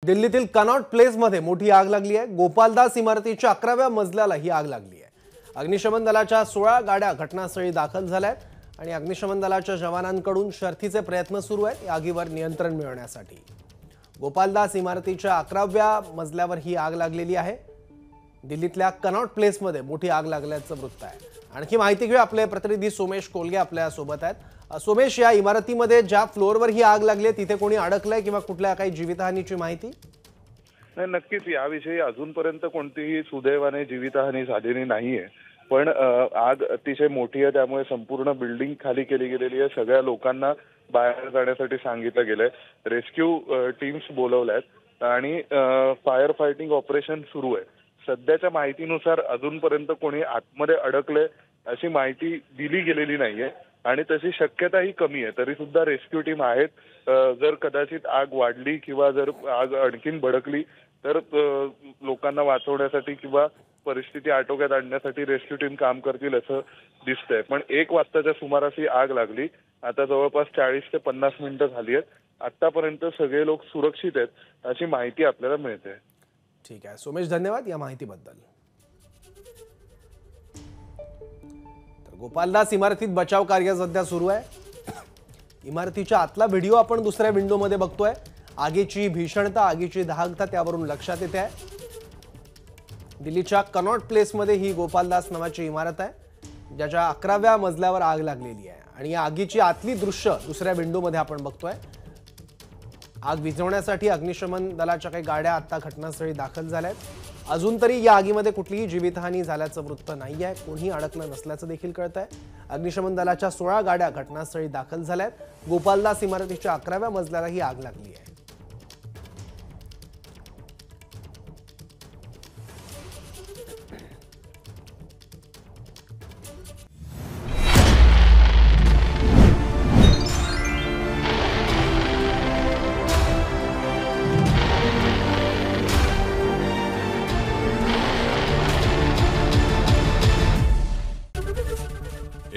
दिल्लीतील कनॉट प्लेसमध्ये मोठी आग लागली आहे। गोपालदास इमारतीच्या 11व्या मजल्याला ही आग लागली आहे। अग्निशमन दलाच्या 16 गाड्या घटनास्थळी दाखल झाल्या आहेत आणि अग्निशमन दलाच्या जवानांकडून शर्थीचे प्रयत्न सुरू आहेत या आगीवर नियंत्रण मिळवण्यासाठी। गोपालदास इमारतीच्या 11व्या मजल्यावर ही आग लागलेली आहे। दिल्लीतल्या कनॉट प्लेसमध्ये मोठी आग लागल्याचं वृत्त आहे। आणखी माहिती घेऊ, आपले प्रतिनिधी सोमेश कोलगे आपल्या सोबत आहेत। सोमेश, या इमारतीमध्ये ज्या फ्लोअरवर ही आग लागली तिथे कोणी अडकलंय किंवा कुठल्या काही जीवितहानीची माहिती? नाही, नक्कीच याविषयी अजूनपर्यंत कोणतीही सुदैवाने जीवितहानी झालेली नाहीये, पण आग अतिशय मोठी आहे, त्यामुळे संपूर्ण बिल्डिंग खाली केली गेलेली आहे। सगळ्या लोकांना बाहेर जाण्यासाठी सांगितलं गेलंय। रेस्क्यू टीम्स बोलवल्यात आणि फायर फायटिंग ऑपरेशन सुरू आहे। सध्याच्या माहितीनुसार अजूनपर्यंत कोणी आतमध्ये अडकले अशी माहिती दिली गेलेली नाहीये आणि तशी शक्यताही कमी आहे। तरी सुद्धा रेस्क्यू टीम आहेत। जर कदाचित आग वाढली किंवा जर आग आणखीन भडकली तर लोकांना वाचवण्यासाठी किंवा परिस्थिती आटोक्यात आणण्यासाठी रेस्क्यू टीम काम करतील असं दिसतंय। पण 1 वाजताच्या सुमारास ही आग लागली। आता जवळपास 40 ते 50 मिनिटं झाली आहेत। आतापर्यंत सगळे लोक सुरक्षित आहेत अशी माहिती आपल्याला मिळते। ठीक आहे सोमेश, धन्यवाद या माहितीबद्दल। तर गोपालदास इमारतीत बचाव कार्य सध्या सुरू आहे। इमारतीच्या आतला व्हिडिओ आपण दुसऱ्या विंडोमध्ये बघतोय। आगीची भीषणता, आगीची दाहकता त्यावरून लक्षात येते आहे। दिल्लीच्या कनॉट प्लेसमध्ये ही गोपालदास नावाची इमारत आहे, ज्याच्या 11व्या मजल्यावर आग लागलेली आहे आणि या आगीची आतली दृश्य दुसऱ्या विंडोमध्ये आपण बघतोय। आग विझवण्यासाठी अग्निशमन दलाच्या काही गाड्या आता घटनास्थळी दाखल झाल्या आहेत। अजून तरी या आगीमध्ये कुठलीही जीवितहानी झाल्याचं वृत्त नाही आहे, कोणीही अडकलं नसल्याचं देखील कळतंय। अग्निशमन दलाच्या 16 गाड्या घटनास्थळी दाखल झाल्या आहेत। गोपालदास इमारतीच्या 11व्या मजल्याला ही आग लागली आहे।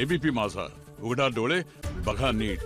एबीपी माझा, उघडा डोळे बघा नीट।